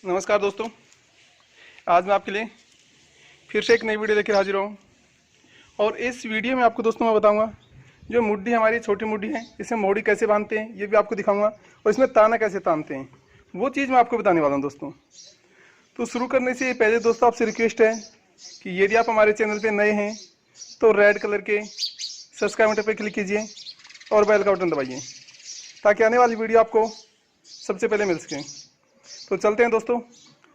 नमस्कार दोस्तों, आज मैं आपके लिए फिर से एक नई वीडियो लेकर हाजिर हूँ। और इस वीडियो में आपको दोस्तों मैं बताऊंगा जो मुड्डी हमारी छोटी मुड्डी है, इसे मोड़ी कैसे बांधते हैं ये भी आपको दिखाऊंगा, और इसमें ताना कैसे तानते हैं वो चीज़ मैं आपको बताने वाला हूँ दोस्तों। तो शुरू करने से पहले दोस्तों आपसे रिक्वेस्ट है कि यदि आप हमारे चैनल पर नए हैं तो रेड कलर के सब्सक्राइब बटन पर क्लिक कीजिए और बेल का बटन दबाइए ताकि आने वाली वीडियो आपको सबसे पहले मिल सके। तो चलते हैं दोस्तों,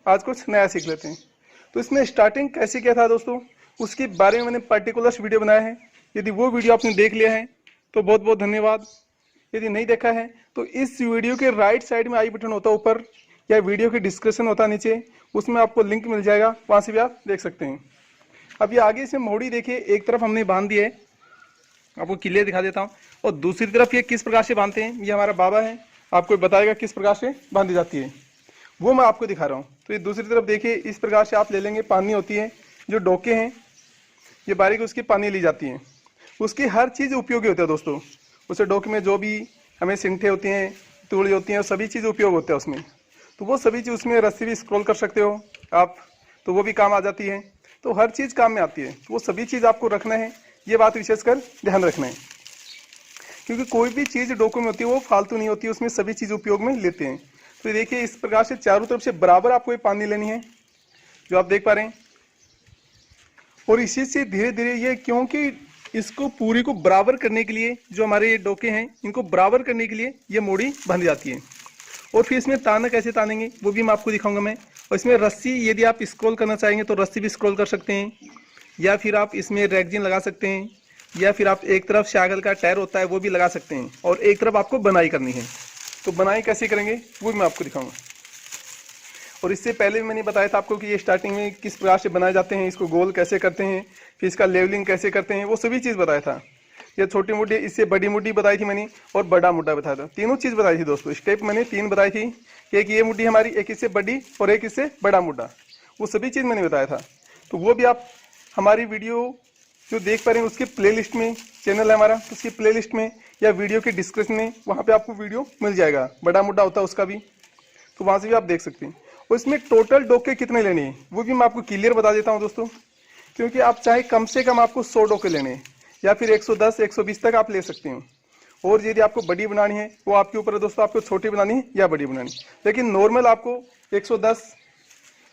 आज कुछ नया सीख लेते हैं। तो इसमें स्टार्टिंग कैसे किया था दोस्तों, उसके बारे में मैंने पर्टिकुलर वीडियो बनाया है। यदि वो वीडियो आपने देख लिया है तो बहुत बहुत धन्यवाद। यदि नहीं देखा है तो इस वीडियो के राइट साइड में आई बटन होता है ऊपर, या वीडियो की डिस्क्रिप्शन होता है नीचे, उसमें आपको लिंक मिल जाएगा, वहाँ से भी आप देख सकते हैं। अब ये आगे से मोड़ी देखिए, एक तरफ हमने बांध दी है, आपको क्लियर दिखा देता हूँ, और दूसरी तरफ ये किस प्रकार से बांधते हैं ये हमारा बाबा है, आपको बताएगा किस प्रकार से बांधी जाती है, वो मैं आपको दिखा रहा हूँ। तो ये दूसरी तरफ देखिए, इस प्रकार से आप ले लेंगे, पानी होती है, जो डोके हैं ये बारीक उसकी पानी ली जाती है, उसकी हर चीज़ उपयोगी होती है दोस्तों। उसे डोके में जो भी हमें सिंठे होती हैं, तूड़ी होती हैं, सभी चीज़ उपयोग होते हैं उसमें। तो वो सभी चीज़ उसमें रस्सी भी स्क्रॉल कर सकते हो आप, तो वो भी काम आ जाती है। तो हर चीज़ काम में आती है, तो वो सभी चीज़ आपको रखना है, ये बात विशेषकर ध्यान रखना है, क्योंकि कोई भी चीज़ डोकों में होती है वो फालतू नहीं होती है, उसमें सभी चीज़ उपयोग में लेते हैं। तो देखिए इस प्रकार से चारों तरफ से बराबर आपको ये पानी लेनी है, जो आप देख पा रहे हैं। और इसी से धीरे धीरे ये, क्योंकि इसको पूरी को बराबर करने के लिए, जो हमारे ये डोके हैं इनको बराबर करने के लिए ये मोड़ी बांधी जाती है। और फिर इसमें ताना कैसे तानेंगे वो भी मैं आपको दिखाऊंगा मैं। और इसमें रस्सी, यदि आप स्क्रॉल करना चाहेंगे तो रस्सी भी स्क्रॉल कर सकते हैं, या फिर आप इसमें रैगजीन लगा सकते हैं, या फिर आप एक तरफ शागल का टायर होता है वो भी लगा सकते हैं, और एक तरफ आपको बनाई करनी है। तो बनाई कैसे करेंगे वो भी मैं आपको दिखाऊंगा। और इससे पहले भी मैंने बताया था आपको कि ये स्टार्टिंग में किस प्रकार से बनाए जाते हैं, इसको गोल कैसे करते हैं, फिर इसका लेवलिंग कैसे करते हैं, वो सभी चीज़ बताया था। ये छोटी मुड्डी, इससे बड़ी मुड्डी बताई थी मैंने, और बड़ा मुड्डा बताया था। तीनों चीज़ बताई थी दोस्तों, स्टेप मैंने 3 बताई थी कि एक ये मुड्डी हमारी, एक इससे बड़ी और एक इससे बड़ा मुड्डा, वो सभी चीज़ मैंने बताया था। तो वो भी आप हमारी वीडियो जो देख पा रहे हैं उसके प्लेलिस्ट में, चैनल है हमारा, उसकी प्लेलिस्ट में या वीडियो के डिस्क्रिप्शन में, वहाँ पे आपको वीडियो मिल जाएगा। बड़ा मुड्डा होता है उसका भी, तो वहाँ से भी आप देख सकते हैं। और इसमें टोटल डोके कितने लेने हैं वो भी मैं आपको क्लियर बता देता हूँ दोस्तों, क्योंकि आप चाहे कम से कम आपको 100 डोके लेने हैं, या फिर 110 120 तक आप ले सकते हैं। और यदि आपको बड़ी बनानी है वो आपके ऊपर है दोस्तों, आपको छोटी बनानी है या बड़ी बनानी है, लेकिन नॉर्मल आपको 110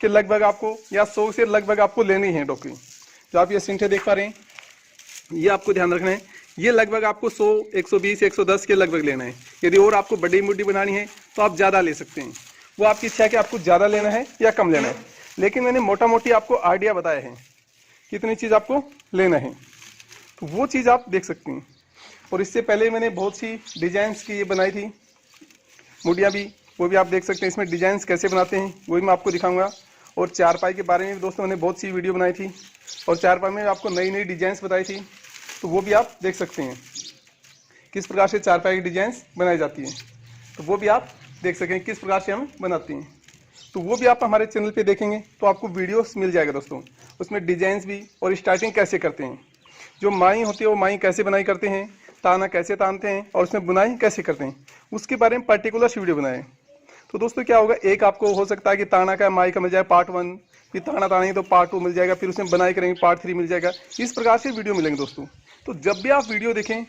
के लगभग आपको, या 100 से लगभग आपको लेनी है डोके। जो आप ये सिंठे देख पा रहे हैं ये आपको ध्यान रखना है, ये लगभग आपको 100 120 110 के लगभग लेना है। यदि और आपको बड़ी मुड्डी बनानी है तो आप ज़्यादा ले सकते हैं, वो आपकी इच्छा है कि आपको ज़्यादा लेना है या कम लेना है, लेकिन मैंने मोटा मोटी आपको आइडिया बताया है कितनी चीज़ आपको लेना है, तो वो चीज़ आप देख सकते हैं। और इससे पहले मैंने बहुत सी डिजाइंस की ये बनाई थी मुड्डियाँ भी, वो भी आप देख सकते हैं। इसमें डिजाइंस कैसे बनाते हैं वो भी मैं आपको दिखाऊंगा। और चारपाई के बारे में भी दोस्तों मैंने बहुत सी वीडियो बनाई थी, और चारपाई में आपको नई नई डिजाइंस बताई थी, तो वो भी आप देख सकते हैं किस प्रकार से चारपाई की डिजाइंस बनाई जाती है, तो वो भी आप देख सकें किस प्रकार से हम बनाते हैं। तो वो भी आप हमारे चैनल पे देखेंगे तो आपको वीडियोस मिल जाएगा दोस्तों, उसमें डिजाइंस भी, और स्टार्टिंग कैसे करते हैं, जो माई होती है वो माई कैसे बनाई करते हैं, ताना कैसे तानते हैं, और उसमें बुनाई कैसे करते हैं, उसके बारे में पर्टिकुलर वीडियो बनाए। तो दोस्तों क्या होगा, एक आपको हो सकता है कि ताना का माई का मिल जाए पार्ट 1, फिर ताना तानेंगे तो पार्ट 2 मिल जाएगा, फिर उसमें बनाई करेंगे पार्ट 3 मिल जाएगा, इस प्रकार से वीडियो मिलेंगे दोस्तों। तो जब भी आप वीडियो देखें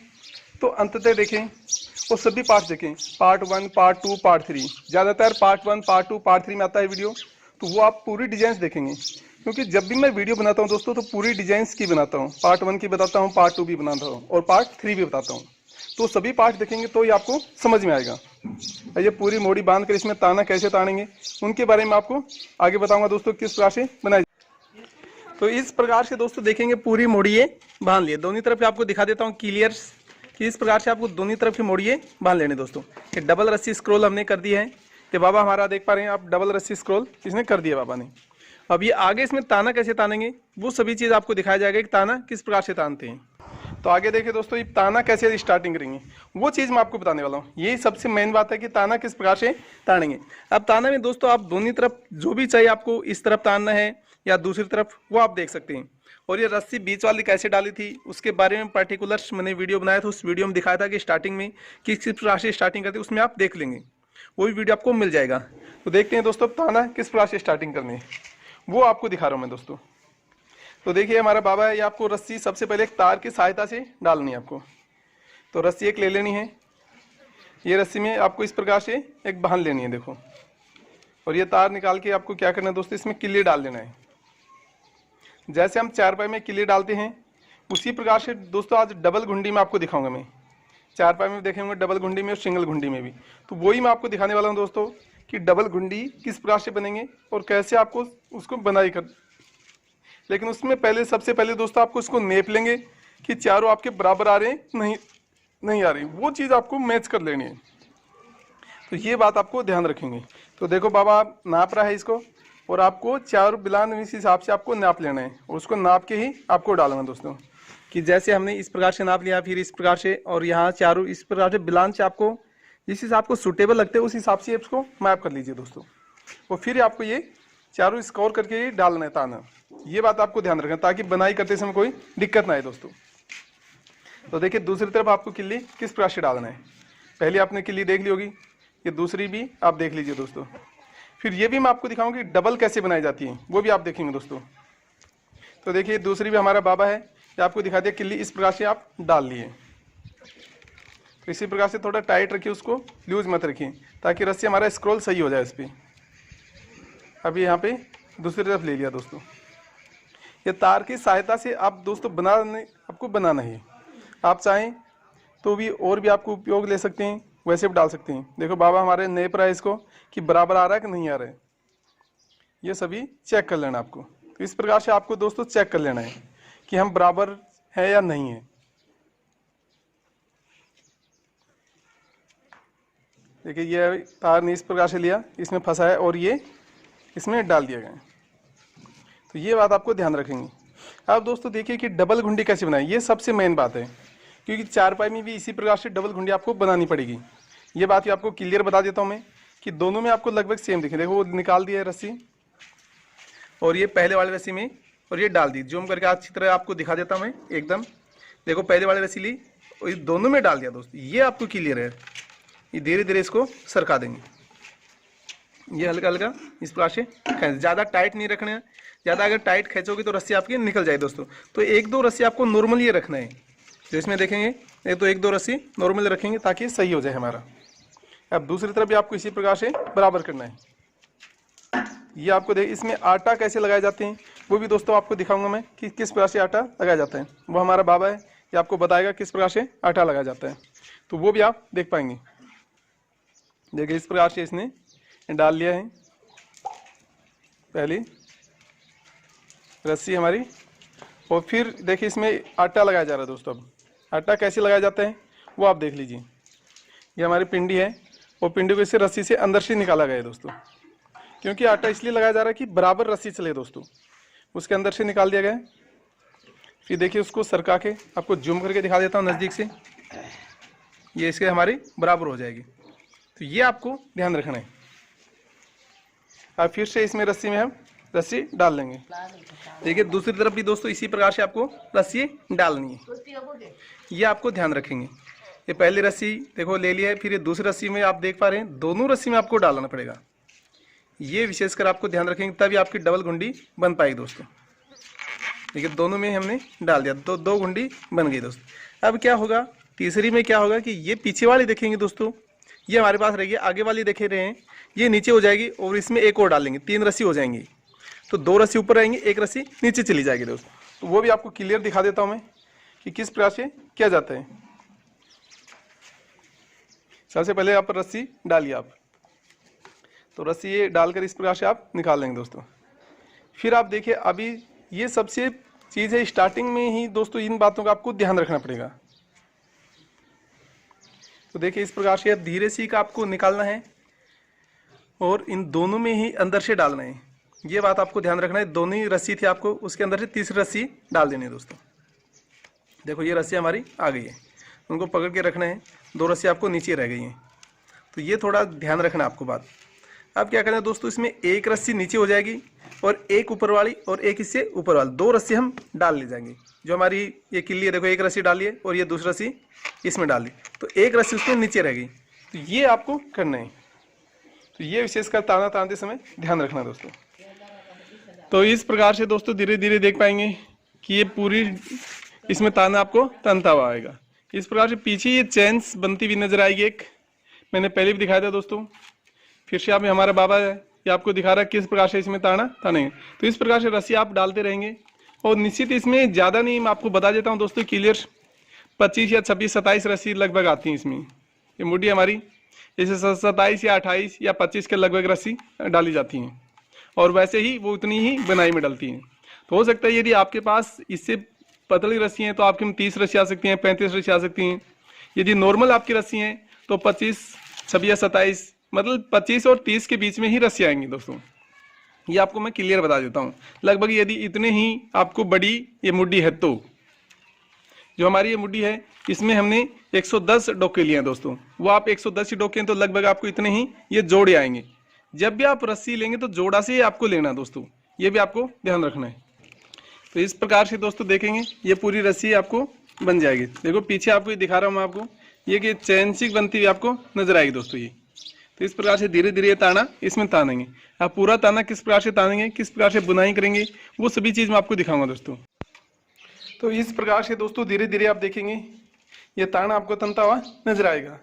तो अंततः देखें और सभी पार्ट देखें, पार्ट 1 पार्ट 2 पार्ट 3, ज़्यादातर पार्ट 1 पार्ट 2 पार्ट 3 में आता है वीडियो, तो वो आप पूरी डिजाइंस देखेंगे। क्योंकि जब भी मैं वीडियो बनाता हूँ दोस्तों तो पूरी डिजाइंस की बनाता हूँ, पार्ट 1 की बताता हूँ, पार्ट 2 भी बनाता हूँ, और पार्ट 3 भी बताता हूँ। तो सभी पार्ट देखेंगे तो ये आपको समझ में आएगा। ये पूरी मोड़ी बांध कर इसमें ताना कैसे तानेंगे उनके बारे में आपको आगे बताऊंगा दोस्तों, किस प्रकार से बनाई। तो इस प्रकार से दोस्तों देखेंगे पूरी मोड़िए बांध लिए, दोनों तरफ आपको दिखा देता हूँ क्लियर कि इस प्रकार से आपको दोनों तरफ की मोड़िए बांध लेने दोस्तों। ये डबल रस्सी स्क्रॉल हमने कर दी है, ये बाबा हमारा देख पा रहे हैं आप, डबल रस्सी स्क्रॉल इसने कर दिया बाबा ने। अब ये आगे इसमें ताना कैसे तानेंगे वो सभी चीज़ आपको दिखाया जाएगा कि ताना किस प्रकार से तानते हैं। तो आगे देखिए दोस्तों, ये ताना कैसे स्टार्टिंग करेंगे वो चीज़ मैं आपको बताने वाला हूँ। ये सबसे मेन बात है कि ताना किस प्रकार से तानेंगे। अब ताना में दोस्तों आप दोनों तरफ जो भी चाहिए आपको, इस तरफ तानना है या दूसरी तरफ, वो आप देख सकते हैं। और ये रस्सी बीच वाली कैसे डाली थी उसके बारे में पर्टिकुलर मैंने वीडियो बनाया था, उस वीडियो में दिखाया था कि स्टार्टिंग में किस प्रकार से स्टार्टिंग करते उसमें आप देख लेंगे। वो भी वीडियो आपको मिल जाएगा। तो देखते हैं दोस्तों ताना किस प्रकार से स्टार्टिंग करनी है, वो आपको दिखा रहा हूँ मैं दोस्तों। तो देखिए हमारा बाबा है, ये आपको रस्सी सबसे पहले एक तार की सहायता से डालनी है आपको। तो रस्सी एक ले लेनी है, ये रस्सी में आपको इस प्रकार से एक बांध लेनी है देखो, और ये तार निकाल के आपको क्या करना है दोस्तों, इसमें किल्ली डाल देना है। जैसे हम चारपाई में किल्ली डालते हैं उसी प्रकार से दोस्तों आज डबल घुंडी में आपको दिखाऊंगा मैं। चारपाई में देखेंगे डबल घुंडी में और सिंगल घुंडी में भी, तो वही मैं आपको दिखाने वाला हूँ दोस्तों कि डबल घुंडी किस प्रकार से बनेंगे और कैसे आपको उसको बनाई कर। लेकिन उसमें पहले सबसे पहले दोस्तों आपको उसको नेप लेंगे कि चारों आपके बराबर आ रहे हैं नहीं आ रही, वो चीज़ आपको मैच कर लेनी है। तो ये बात आपको ध्यान रखेंगे। तो देखो बाबा आप नाप रहा है इसको, और आपको चारों बिलान इस हिसाब से आपको नाप लेना है, और उसको नाप के ही आपको डालना दोस्तों। कि जैसे हमने इस प्रकार से नाप लिया, फिर इस प्रकार से, और यहाँ चारों इस प्रकार से बिलान से आपको जिस हिसाब को सूटेबल लगते हैं उस हिसाब से इसको मैप कर लीजिए दोस्तों। और फिर आपको ये चारों स्कोर करके ही डालना है ताना। ये बात आपको ध्यान रखना ताकि बनाई करते समय कोई दिक्कत ना आए दोस्तों। तो देखिए दूसरी तरफ आपको किल्ली किस प्रकार से डालना है, पहले आपने किल्ली देख ली होगी, ये दूसरी भी आप देख लीजिए दोस्तों। फिर ये भी मैं आपको दिखाऊंगी डबल कैसे बनाई जाती है, वो भी आप देखेंगे दोस्तों। तो देखिए दूसरी भी हमारा बाबा है, ये आपको दिखा दिया किल्ली इस प्रकार से आप डाल लिए। तो इसी प्रकार से थोड़ा टाइट रखिए, उसको लूज मत रखिए ताकि रस्सी हमारा स्क्रॉल सही हो जाए इस पर। अभी यहाँ पे दूसरी तरफ ले लिया दोस्तों। ये तार की सहायता से आप दोस्तों आपको बनाना है। आप चाहें तो भी और भी आपको उपयोग ले सकते हैं, वैसे भी डाल सकते हैं। देखो बाबा हमारे नेप रहा है इसको कि बराबर आ रहा है कि नहीं आ रहा है, ये सभी चेक कर लेना आपको। तो इस प्रकार से आपको दोस्तों चेक कर लेना है कि हम बराबर है या नहीं है। देखिए ये तार ने इस प्रकार से लिया, इसमें फंसा है और ये इसमें डाल दिया गया है। तो ये बात आपको ध्यान रखेंगे। अब दोस्तों देखिए कि डबल घुंडी कैसे बनाए, ये सबसे मेन बात है, क्योंकि चारपाई में भी इसी प्रकार से डबल घुंडी आपको बनानी पड़ेगी। ये बात भी आपको क्लियर बता देता हूँ मैं कि दोनों में आपको लगभग सेम दिखे। देखो वो निकाल दिया है रस्सी, और ये पहले वाले रस्सी में और ये डाल दी। जूम करके अच्छी तरह आपको दिखा देता हूँ मैं एकदम। देखो पहले वाले रस्सी ली और ये दोनों में डाल दिया दोस्तों, ये आपको क्लियर है। ये धीरे धीरे इसको सरका देंगे, ये हल्का हल्का इस प्रकार से खींच, ज़्यादा टाइट नहीं रखना है। ज़्यादा अगर टाइट खींचोगे तो रस्सी आपकी निकल जाए दोस्तों। तो एक दो रस्सी आपको नॉर्मल ये रखना है, जो इसमें देखेंगे तो एक दो रस्सी नॉर्मल रखेंगे ताकि सही हो जाए हमारा। अब दूसरी तरफ भी आपको इसी प्रकार से बराबर करना है। ये आपको देख, इसमें आटा कैसे लगाए जाते हैं वो भी दोस्तों आपको दिखाऊंगा मैं कि किस प्रकार से आटा लगाया जाता है। वो हमारा बाबा है, ये आपको बताएगा किस प्रकार से आटा लगाया जाता है, तो वो भी आप देख पाएंगे। देखिए इस प्रकार से इसने डाल लिया है पहली रस्सी हमारी, और फिर देखिए इसमें आटा लगाया जा रहा है दोस्तों। अब आटा कैसे लगाया जाता है वो आप देख लीजिए। ये हमारी पिंडी है, और पिंडी को इसे रस्सी से अंदर से निकाला गया है दोस्तों, क्योंकि आटा इसलिए लगाया जा रहा है कि बराबर रस्सी चले दोस्तों। उसके अंदर से निकाल दिया गया है। फिर देखिए उसको सरका के आपको जूम करके दिखा देता हूँ नज़दीक से, ये इसके हमारी बराबर हो जाएगी। तो ये आपको ध्यान रखना है। अब फिर से इसमें रस्सी में हम रस्सी डाल लेंगे। देखिए दूसरी तरफ भी दोस्तों इसी प्रकार से आपको रस्सी डालनी है, ये आपको ध्यान रखेंगे। ये पहली रस्सी देखो ले लिया है, फिर ये दूसरी रस्सी में आप देख पा रहे हैं दोनों रस्सी में आपको डालना पड़ेगा। ये विशेषकर आपको ध्यान रखेंगे, तभी आपकी डबल घुंडी बन पाएगी दोस्तों। देखिए दोनों में हमने डाल दिया, दो घुंडी बन गई दोस्तों। अब क्या होगा, तीसरी में क्या होगा कि ये पीछे वाली देखेंगे दोस्तों, ये हमारे पास रहेगी। आगे वाली देखे रहे हैं ये नीचे हो जाएगी, और इसमें एक और डालेंगे, 3 रस्सी हो जाएंगी। तो 2 रस्सी ऊपर रहेंगी, 1 रस्सी नीचे चली जाएगी दोस्तों। तो वो भी आपको क्लियर दिखा देता हूँ मैं कि किस प्रकार से किया जाता है। सबसे पहले आप रस्सी डालिए आप, तो रस्सी ये डालकर इस प्रकार से आप निकाल लेंगे दोस्तों। फिर आप देखिए अभी ये सबसे चीज़ है, स्टार्टिंग में ही दोस्तों इन बातों का आपको ध्यान रखना पड़ेगा। तो देखिए इस प्रकार से धीरे से का आपको निकालना है, और इन दोनों में ही अंदर से डालना है। ये बात आपको ध्यान रखना है। दोनों ही रस्सी थी, आपको उसके अंदर से तीसरी रस्सी डाल देनी है दोस्तों। देखो ये रस्सी हमारी आ गई है, उनको पकड़ के रखना है। 2 रस्सी आपको नीचे रह गई हैं, तो ये थोड़ा ध्यान रखना आपको बात। अब क्या करना है दोस्तों, इसमें 1 रस्सी नीचे हो जाएगी और 1 ऊपर वाली और 1 इससे ऊपर वाली, 2 रस्सी हम डाल ले जाएंगे। जो हमारी ये किल्ली है देखो, 1 रस्सी डाली है और ये दूसरी रस्सी इसमें डाल दी, तो 1 रस्सी उसमें नीचे रह गई। तो ये आपको करना है। तो ये विशेषकर ताना तानते समय ध्यान रखना दोस्तों। तो इस प्रकार से दोस्तों धीरे धीरे देख पाएंगे कि ये पूरी इसमें ताना आपको तनता हुआ आएगा। इस प्रकार से पीछे ये चेन्स बनती हुई नजर आएगी। एक मैंने पहले भी दिखाया था दोस्तों, फिर से आप में हमारा बाबा है ये आपको दिखा रहा है किस प्रकार से इसमें ताना तानेंगे। तो इस प्रकार से रस्सी आप डालते रहेंगे और निश्चित इसमें ज़्यादा नहीं, मैं आपको बता देता हूँ दोस्तों क्लियर, 25 या 26 27 रस्सी लगभग आती हैं इसमें। ये मुड्डी हमारी इसे 27 या 28 या 25 के लगभग रस्सी डाली जाती हैं और वैसे ही वो उतनी ही बनाई में डलती हैं। तो हो सकता है यदि आपके पास इससे पतली रस्सी हैं तो आपके में 30 रस्सी आ सकती हैं, 35 रस्सी आ सकती हैं। यदि नॉर्मल आपकी रस्सी हैं तो 25 26 या 27 मतलब 25 और 30 के बीच में ही रस्सी आएंगी दोस्तों। ये आपको मैं क्लियर बता देता हूँ। लगभग यदि इतने ही आपको बड़ी ये मुड्डी है तो जो हमारी ये मुड्डी है इसमें हमने 110 डोके लिए हैं दोस्तों, वो आप 110 ही डोके हैं तो लगभग आपको इतने ही ये जोड़े आएंगे। जब भी आप रस्सी लेंगे तो जोड़ा से ही आपको लेना दोस्तों, ये भी आपको ध्यान रखना है। तो इस प्रकार से दोस्तों देखेंगे ये पूरी रस्सी आपको बन जाएगी। देखो पीछे आपको ये दिखा रहा हूँ मैं आपको, ये कि चैन सी बनती हुई आपको नजर आएगी दोस्तों ये। तो इस प्रकार से धीरे धीरे ताना इसमें तानेंगे। आप पूरा ताना किस प्रकार से तानेंगे, किस प्रकार से बुनाई करेंगे, वो सभी चीज़ मैं आपको दिखाऊंगा दोस्तों। तो इस प्रकार से दोस्तों धीरे धीरे आप देखेंगे ये ताना आपको तनता हुआ नजर आएगा।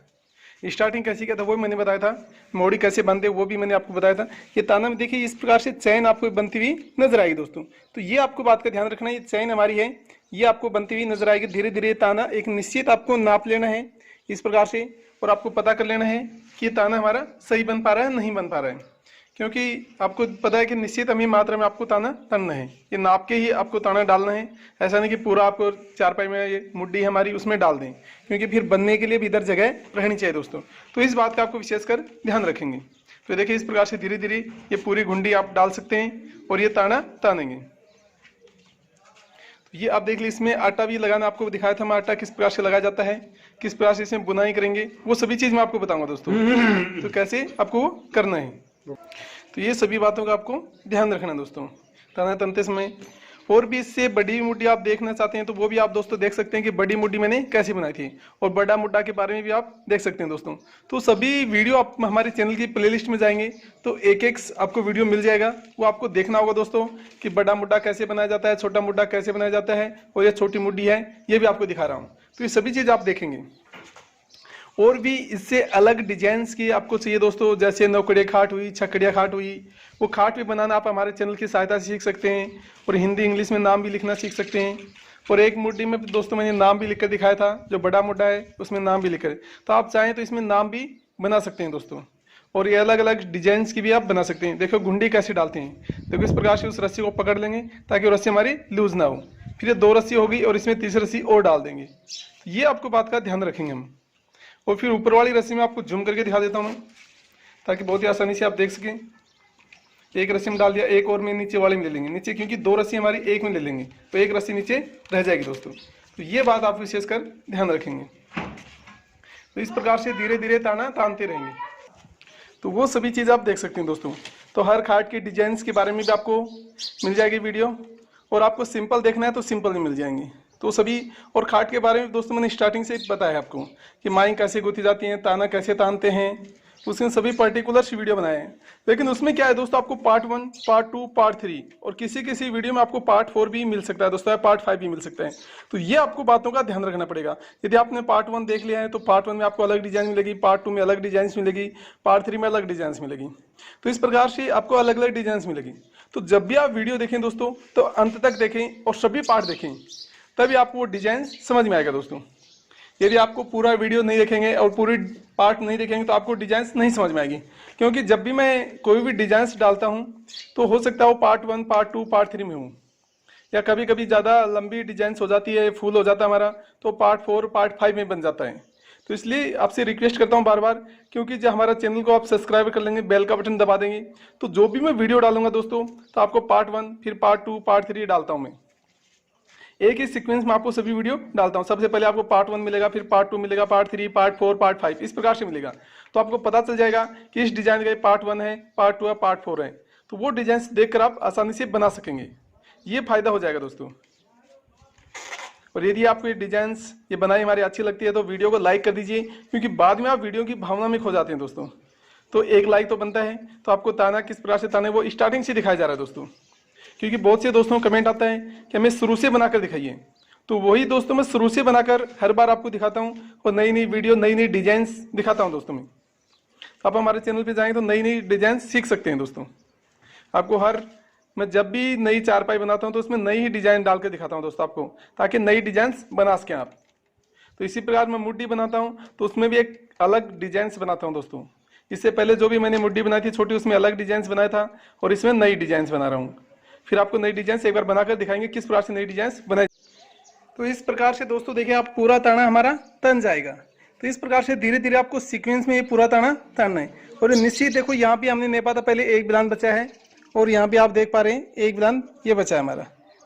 स्टार्टिंग कैसी क्या था वो मैंने बताया था, मोड़ी कैसे बनते वो भी मैंने आपको बताया था। ये ताना में देखिए इस प्रकार से चैन आपको बनती हुई नजर आएगी दोस्तों। तो ये आपको बात का ध्यान रखना है, ये चैन हमारी है ये आपको बनती हुई नजर आएगी। धीरे धीरे ताना एक निश्चित आपको नाप लेना है इस प्रकार से और आपको पता कर लेना है कि ताना हमारा सही बन पा रहा है नहीं बन पा रहा है, क्योंकि आपको पता है कि निश्चित अमी मात्रा में आपको ताना तनना है। ये नाप के ही आपको ताना डालना है, ऐसा नहीं कि पूरा आपको चारपाई में ये मुड्डी हमारी उसमें डाल दें, क्योंकि फिर बनने के लिए भी इधर जगह रहनी चाहिए दोस्तों। तो इस बात का आपको विशेषकर ध्यान रखेंगे। तो देखिए इस प्रकार से धीरे धीरे ये पूरी घुंडी आप डाल सकते हैं और ये ताना तानेंगे। तो ये आप देख लीजिए इसमें आटा भी लगाना आपको दिखाया था मैं, आटा किस प्रकार से लगाया जाता है, किस प्रकार से इसमें बुनाई करेंगे, वो सभी चीज़ मैं आपको बताऊँगा दोस्तों। तो कैसे आपको करना है, तो ये सभी बातों का आपको ध्यान रखना दोस्तों ताना तनते समय। और भी इससे बड़ी मुड्डी आप देखना चाहते हैं तो वो भी आप दोस्तों देख सकते हैं कि बड़ी मुड्डी मैंने कैसे बनाई थी, और बड़ा मुड्डा के बारे में भी आप देख सकते हैं दोस्तों। तो सभी वीडियो आप हमारे चैनल की प्लेलिस्ट में जाएंगे तो एक एक आपको वीडियो मिल जाएगा, वो आपको देखना होगा दोस्तों कि बड़ा मुड्डा कैसे बनाया जाता है, छोटा मुड्डा कैसे बनाया जाता है, और ये छोटी मुड्डी है ये भी आपको दिखा रहा हूँ। तो ये सभी चीज़ आप देखेंगे। और भी इससे अलग डिजाइन्स की आपको चाहिए दोस्तों, जैसे नौकड़िया खाट हुई, छकड़िया खाट हुई, वो खाट भी बनाना आप हमारे चैनल की सहायता से सीख सकते हैं और हिंदी इंग्लिश में नाम भी लिखना सीख सकते हैं। और एक मुड्डी में दोस्तों मैंने नाम भी लिखकर दिखाया था, जो बड़ा मुड्डा है उसमें नाम भी लिखकर, तो आप चाहें तो इसमें नाम भी बना सकते हैं दोस्तों। और ये अलग अलग डिजाइन्स की भी आप बना सकते हैं। देखो घुंडी कैसे डालते हैं, देखो इस प्रकार से उस रस्सी को पकड़ लेंगे ताकि वो रस्सी हमारी लूज ना हो, फिर ये 2 रस्सी होगी और इसमें तीसरी रस्सी और डाल देंगे। ये आपको बात का ध्यान रखेंगे हम। और फिर ऊपर वाली रस्सी में आपको जूम करके दिखा देता हूँ मैं, ताकि बहुत ही आसानी से आप देख सकें। एक रस्सी में डाल दिया, एक और में नीचे वाले में ले लेंगे नीचे, क्योंकि 2 रस्सी हमारी एक में ले लेंगे तो एक रस्सी नीचे रह जाएगी दोस्तों। तो ये बात आप विशेषकर ध्यान रखेंगे। तो इस प्रकार से धीरे धीरे ताना तानते रहेंगे। तो वो सभी चीज़ आप देख सकते हैं दोस्तों। तो हर खाट के डिजाइन्स के बारे में भी आपको मिल जाएगी वीडियो, और आपको सिंपल देखना है तो सिंपल भी मिल जाएंगे। तो सभी और खाट के बारे में दोस्तों मैंने स्टार्टिंग से बताया आपको कि माई कैसे गुथी जाती हैं, ताना कैसे तानते हैं, उसमें सभी पर्टिकुलर वीडियो बनाए हैं। लेकिन उसमें क्या है दोस्तों, आपको पार्ट 1, पार्ट 2, पार्ट 3 और किसी किसी वीडियो में आपको पार्ट 4 भी मिल सकता है दोस्तों, पार्ट 5 भी मिल सकता है। तो ये आपको बातों का ध्यान रखना पड़ेगा। यदि आपने पार्ट 1 देख लिया है तो पार्ट 1 में आपको अलग डिजाइन मिलेगी, पार्ट 2 में अलग डिजाइन मिलेगी, पार्ट 3 में अलग डिजाइन मिलेगी। तो इस प्रकार से आपको अलग अलग डिजाइन मिलेगी। तो जब भी आप वीडियो देखें दोस्तों तो अंत तक देखें और सभी पार्ट देखें, तभी आपको वो डिजाइन समझ में आएगा दोस्तों। यदि आपको पूरा वीडियो नहीं देखेंगे और पूरी पार्ट नहीं देखेंगे तो आपको डिजाइंस नहीं समझ में आएगी, क्योंकि जब भी मैं कोई भी डिजाइंस डालता हूं तो हो सकता है वो पार्ट 1, पार्ट 2, पार्ट 3 में हूँ, या कभी कभी ज़्यादा लंबी डिजाइंस हो जाती है, फुल हो जाता है हमारा, तो पार्ट 4, पार्ट 5 में बन जाता है। तो इसलिए आपसे रिक्वेस्ट करता हूँ बार बार, क्योंकि जब हमारा चैनल को आप सब्सक्राइब कर लेंगे, बेल का बटन दबा देंगे, तो जो भी मैं वीडियो डालूंगा दोस्तों तो आपको पार्ट 1, फिर पार्ट 2, पार्ट 3 डालता हूँ मैं। एक ही सीक्वेंस में आपको सभी वीडियो डालता हूं। सबसे पहले आपको पार्ट 1 मिलेगा, फिर पार्ट 2 मिलेगा, पार्ट 3, पार्ट 4, पार्ट 5, इस प्रकार से मिलेगा। तो आपको पता चल जाएगा कि इस डिजाइन का पार्ट 1 है, पार्ट 2 है, पार्ट 4 है। तो वो डिजाइन देखकर आप आसानी से बना सकेंगे, ये फायदा हो जाएगा दोस्तों। और यदि आपको ये डिजाइंस, ये बनाई हमारी अच्छी लगती है तो वीडियो को लाइक कर दीजिए, क्योंकि बाद में आप वीडियो की भावना में खो जाते हैं दोस्तों। तो 1 लाइक तो बनता है। तो आपको ताना किस प्रकार से ताना है वो स्टार्टिंग से दिखाया जा रहा है दोस्तों, क्योंकि बहुत से दोस्तों कमेंट आता है कि हमें शुरू से बनाकर दिखाइए। तो वही दोस्तों मैं शुरू से बनाकर हर बार आपको दिखाता हूँ और नई नई वीडियो नई नई डिजाइंस दिखाता हूँ दोस्तों मैं। आप हमारे चैनल पे जाएंगे तो नई नई डिजाइन सीख सकते हैं दोस्तों। आपको मैं जब भी नई चारपाई बनाता हूँ तो उसमें नई ही डिजाइन डाल के दिखाता हूँ दोस्तों आपको, ताकि नई डिजाइन बना सकें आप। तो इसी प्रकार मैं मुड्डी बनाता हूँ तो उसमें भी एक अलग डिजाइन बनाता हूँ दोस्तों। इससे पहले जो भी मैंने मुड्डी बनाई थी छोटी, उसमें अलग डिजाइन बनाया था और इसमें नई डिजाइन बना रहा हूँ। फिर आपको नई डिजाइन एक बार बनाकर दिखाएंगे किस प्रकार से नई डिजाइन बनाई। तो इस प्रकार से दोस्तों देखिए आप पूरा ताना हमारा तन जाएगा। तो इस प्रकार से धीरे धीरे आपको सीक्वेंस में ये पूरा ताना तानना है। और निश्चित देखो यहाँ पे हमने नेपा था पहले एक बिलान बचा है और यहाँ पे आप देख पा रहे हैं एक बिलान ये बचा है हमारा।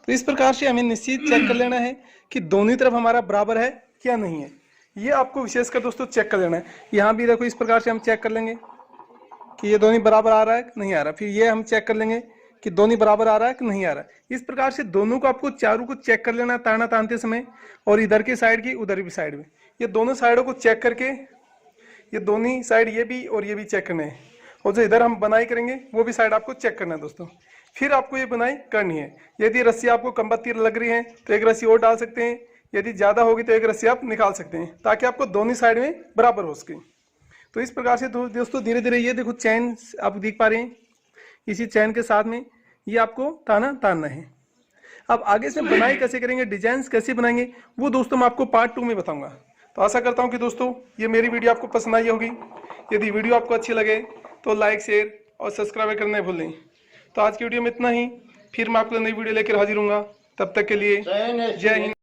तो इस प्रकार से हमें निश्चित चेक कर लेना है कि दोनों तरफ हमारा बराबर है क्या नहीं है। ये आपको विशेषकर दोस्तों चेक कर लेना है। यहाँ भी देखो इस प्रकार से हम चेक कर लेंगे कि ये दोनों बराबर आ रहा है कि नहीं आ रहा। फिर ये हम चेक कर लेंगे कि दोनों बराबर आ रहा है कि नहीं आ रहा है। इस प्रकार से दोनों को आपको चारों को चेक कर लेना ताना तानते समय, और इधर की साइड की उधर भी साइड में, ये दोनों साइडों को चेक करके ये दोनों साइड ये भी और ये भी चेक करना है। और जो इधर हम बनाई करेंगे वो भी साइड आपको चेक करना है दोस्तों। फिर आपको ये बनाई करनी है। यदि रस्सी आपको कम पत्ती लग रही है तो एक रस्सी और डाल सकते हैं, यदि ज़्यादा होगी तो एक रस्सी आप निकाल सकते हैं, ताकि आपको दोनों साइड में बराबर हो सके। तो इस प्रकार से दोस्तों धीरे धीरे ये देखो चैन आप देख पा रहे हैं, इसी चैन के साथ में ये आपको ताना तानना है। अब आगे से बनाई कैसे करेंगे, डिजाइन कैसे बनाएंगे, वो दोस्तों मैं आपको पार्ट 2 में बताऊंगा। तो आशा करता हूं कि दोस्तों ये मेरी वीडियो आपको पसंद आई होगी। यदि वीडियो आपको अच्छी लगे तो लाइक शेयर और सब्सक्राइब करना भूलें। तो आज की वीडियो में इतना ही, फिर मैं आपको नई वीडियो लेकर हाजिर हूँगा। तब तक के लिए जय हिंद।